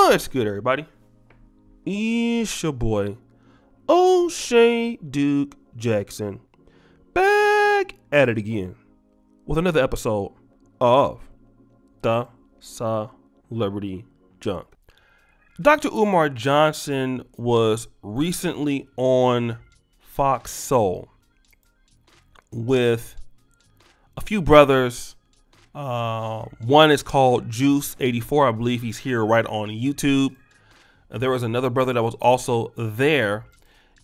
What's good, everybody? It's your boy, O'Shea Duke Jackson, back at it again with another episode of The Celebrity Junk. Dr. Umar Johnson was recently on Fox Soul with a few brothers. One is called Juice84. I believe he's here right on YouTube. There was another brother that was also there.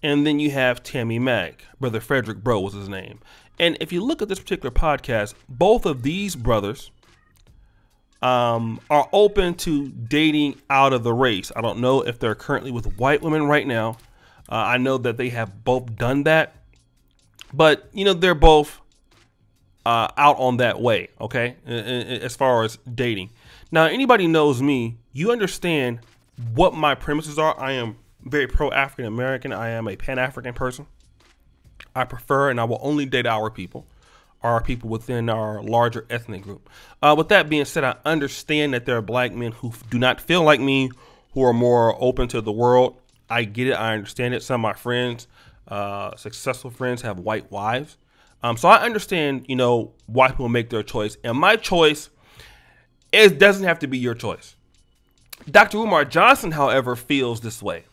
And then you have Tammy Mack. Brother Frederick Bro was his name. And if you look at this particular podcast, both of these brothers are open to dating out of the race. I don't know if they're currently with white women right now. I know that they have both done that. But, you know, they're both out on that way, okay, as far as dating. Now, anybody knows me, you understand what my premises are. I am very pro-African American. I am a Pan-African person. I prefer and I will only date our people within our larger ethnic group. With that being said, I understand that there are black men who do not feel like me, who are more open to the world. I get it. I understand it. Some of my friends, successful friends, have white wives. So I understand, you know, why people make their choice. And my choice doesn't have to be your choice. Dr. Umar Johnson, however, feels this way.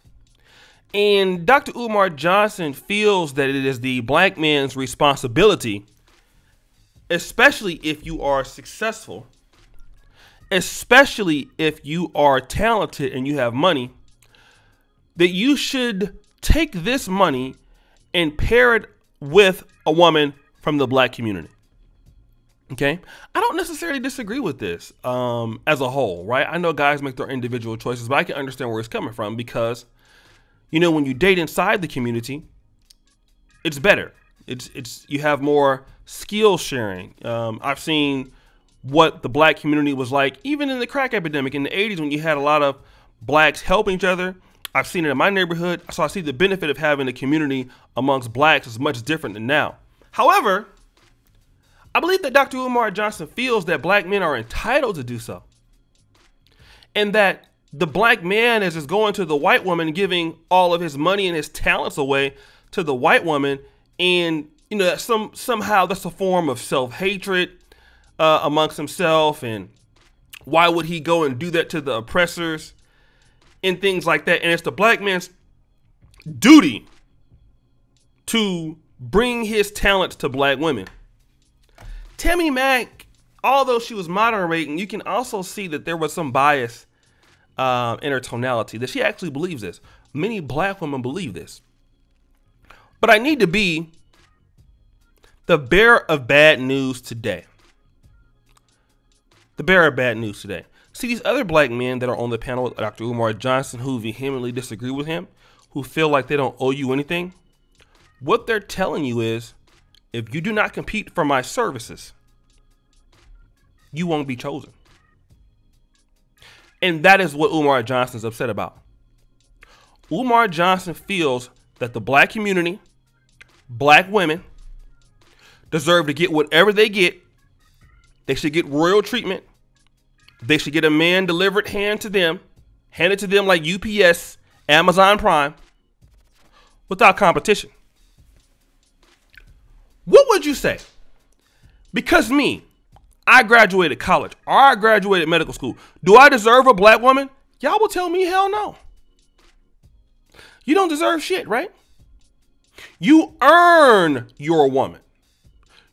And Dr. Umar Johnson feels that it is the black man's responsibility, especially if you are successful, especially if you are talented and you have money, that you should take this money and pair it with a woman from the black community. Okay, I don't necessarily disagree with this as a whole, right? I know guys make their individual choices, but I can understand where it's coming from because, you know, when you date inside the community, it's better. It's you have more skill sharing. I've seen what the black community was like, even in the crack epidemic in the 80s when you had a lot of blacks helping each other. I've seen it in my neighborhood, so I see the benefit of having a community amongst blacks is much different than now. However, I believe that Dr. Umar Johnson feels that black men are entitled to do so. And that the black man is just going to the white woman, giving all of his money and his talents away to the white woman. And, you know, somehow that's a form of self-hatred amongst himself. And why would he go and do that to the oppressors? And things like that. And it's the black man's duty to bring his talents to black women. Tammy Mack, although she was moderating, you can also see that there was some bias in her tonality, that she actually believes this. Many black women believe this. But I need to be the bearer of bad news today. The bearer of bad news today. See, these other black men that are on the panel with Dr. Umar Johnson who vehemently disagree with him, who feel like they don't owe you anything, what they're telling you is, if you do not compete for my services, you won't be chosen. And that is what Umar Johnson's upset about. Umar Johnson feels that the black community, black women, deserve to get whatever they get. They should get royal treatment. They should get a man delivered handed to them like UPS, Amazon Prime, without competition. What would you say? Because I graduated college or I graduated medical school. Do I deserve a black woman? Y'all will tell me hell no. You don't deserve shit, right? You earn your woman.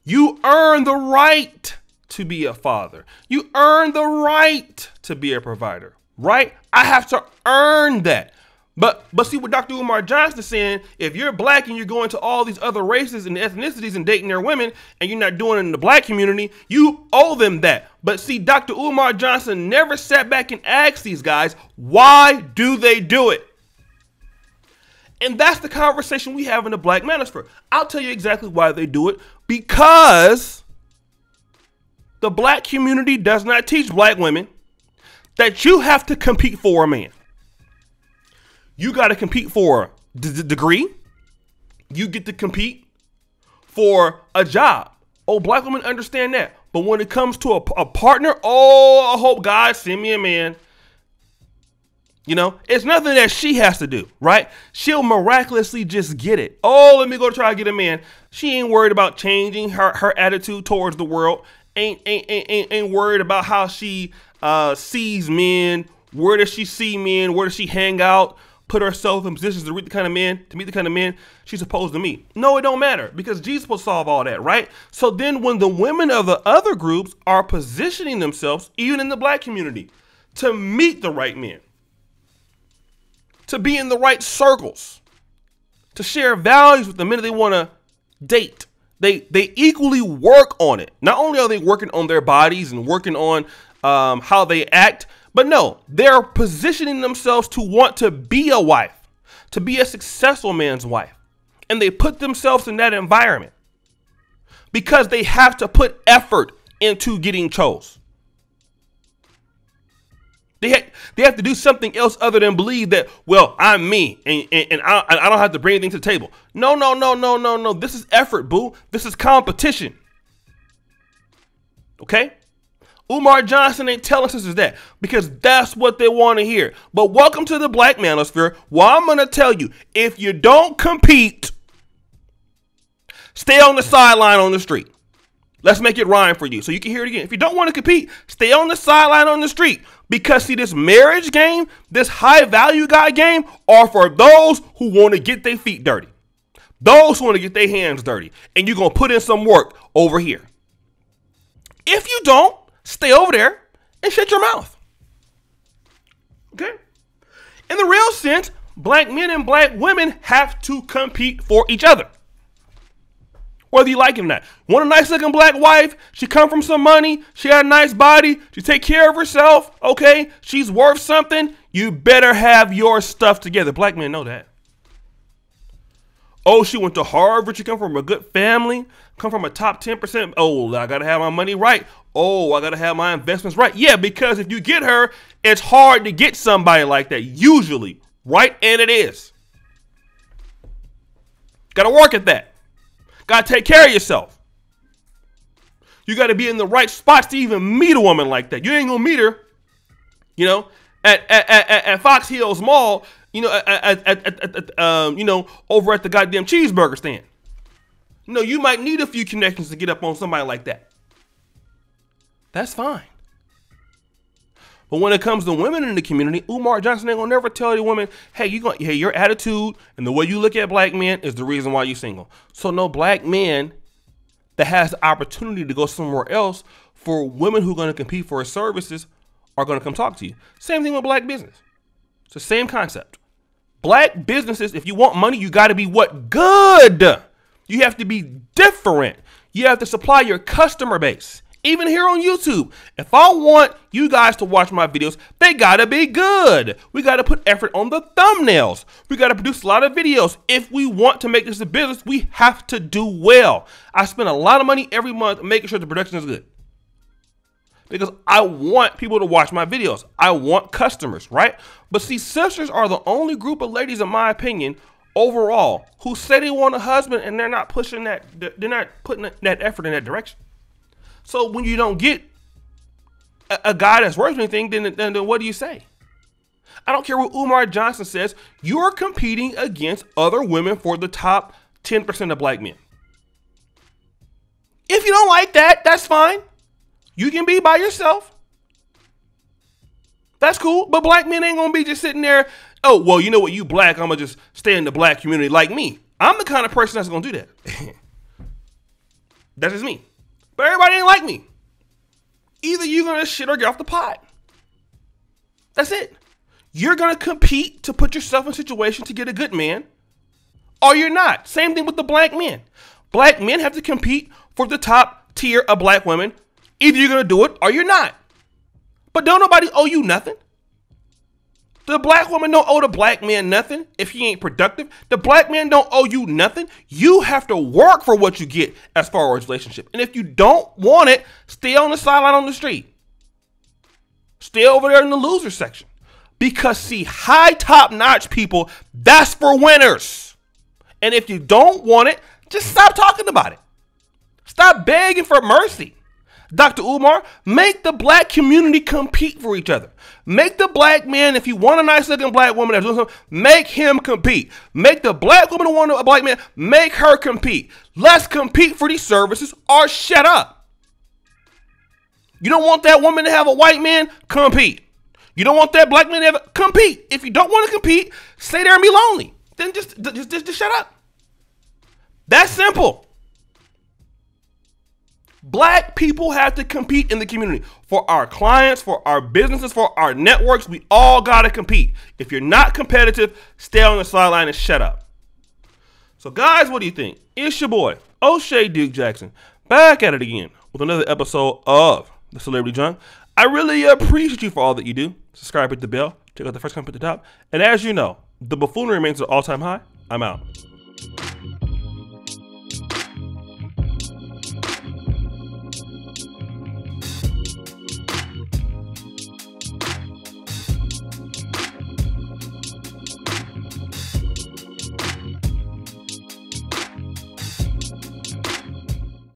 You earn the right to be a father. You earn the right to be a provider, right? I have to earn that. But see what Dr. Umar Johnson is saying, if you're black and you're going to all these other races and ethnicities and dating their women and you're not doing it in the black community, you owe them that. But see, Dr. Umar Johnson never sat back and asked these guys, why do they do it? And that's the conversation we have in the Black Manosphere. I'll tell you exactly why they do it. Because the black community does not teach black women that you have to compete for a man. You got to compete for a degree. You get to compete for a job. Oh, black women understand that. But when it comes to a partner, oh, I hope God send me a man It's nothing that she has to do, right? She'll miraculously just get it. Oh, let me go try to get a man. She ain't worried about changing her attitude towards the world. Ain't worried about how she sees men. Where does she see men? Where does she hang out? Put herself in positions to meet the kind of men she's supposed to meet. No, it don't matter, because Jesus will solve all that, right? So then when the women of the other groups are positioning themselves, even in the black community, to meet the right men, to be in the right circles, to share values with the men that they want to date, they equally work on it. Not only are they working on their bodies and working on how they act, but no, they're positioning themselves to want to be a wife, to be a successful man's wife. And they put themselves in that environment because they have to put effort into getting chose. They have to do something else other than believe that, well, I'm me and I don't have to bring anything to the table. No. This is effort, boo. This is competition. Okay? Umar Johnson ain't telling us that because that's what they want to hear. But welcome to the black manosphere. Well, I'm going to tell you, if you don't compete, stay on the sideline on the street. Let's make it rhyme for you so you can hear it again. If you don't want to compete, stay on the sideline on the street. Because see, this marriage game, this high value guy game are for those who want to get their feet dirty. Those who want to get their hands dirty. And you're going to put in some work over here. If you don't, stay over there and shut your mouth. Okay? In the real sense, black men and black women have to compete for each other. Whether you like it or not. Want a nice looking black wife? She come from some money. She got a nice body. She take care of herself. Okay? She's worth something. You better have your stuff together. Black men know that. Oh, she went to Harvard. She come from a good family. Come from a top 10%. Oh, I got to have my money right. Oh, I got to have my investments right. Yeah, because if you get her, it's hard to get somebody like that. Usually. Right? And it is. Got to work at that. Got to take care of yourself. You got to be in the right spots to even meet a woman like that. You ain't going to meet her, at Fox Hills Mall, over at the goddamn cheeseburger stand. You might need a few connections to get up on somebody like that. That's fine. But when it comes to women in the community, Umar Johnson ain't gonna never tell the woman, hey, your attitude and the way you look at black men is the reason why you're single. So no black man that has the opportunity to go somewhere else for women who are going to compete for his services are going to come talk to you. Same thing with black business. It's the same concept. Black businesses, if you want money, you got to be what? Good. You have to be different. You have to supply your customer base. Even here on YouTube, if I want you guys to watch my videos, they gotta be good. We gotta put effort on the thumbnails. We gotta produce a lot of videos. If we want to make this a business, we have to do well. I spend a lot of money every month making sure the production is good. Because I want people to watch my videos. I want customers, right? But see, sisters are the only group of ladies, in my opinion, overall, who say they want a husband and they're not putting that effort in that direction. So when you don't get a guy that's worth anything, then what do you say? I don't care what Umar Johnson says. You're competing against other women for the top 10% of black men. If you don't like that, that's fine. You can be by yourself. That's cool. But black men ain't going to be just sitting there. Oh, well, you know what? You black. I'm going to just stay in the black community like me. I'm the kind of person that's going to do that. That's just me. But everybody ain't like me. Either you're going to shit or get off the pot. That's it. You're going to compete to put yourself in a situation to get a good man, or you're not. Same thing with the black men. Black men have to compete for the top tier of black women. Either you're going to do it or you're not. But don't nobody owe you nothing. The black woman don't owe the black man nothing if he ain't productive. The black man don't owe you nothing. You have to work for what you get as far as relationship. And if you don't want it, stay on the sideline on the street. Stay over there in the loser section. Because see, high top-notch people, that's for winners. And if you don't want it, just stop talking about it. Stop begging for mercy. Dr. Umar, make the black community compete for each other. Make the black man, if you want a nice looking black woman that's doing something, make him compete. Make the black woman who want a black man, make her compete. Let's compete for these services or shut up. You don't want that woman to have a white man? Compete. You don't want that black man to have compete. If you don't want to compete, stay there and be lonely. Then just shut up. That's simple. Black people have to compete in the community. For our clients, for our businesses, for our networks, we all got to compete. If you're not competitive, stay on the sideline and shut up. So guys, what do you think? It's your boy, O'Shea Duke Jackson, back at it again with another episode of The Celebrity Junk. I really appreciate you for all that you do. Subscribe, hit the bell, check out the first comment at the top. And as you know, the buffoonery remains at an all-time high. I'm out.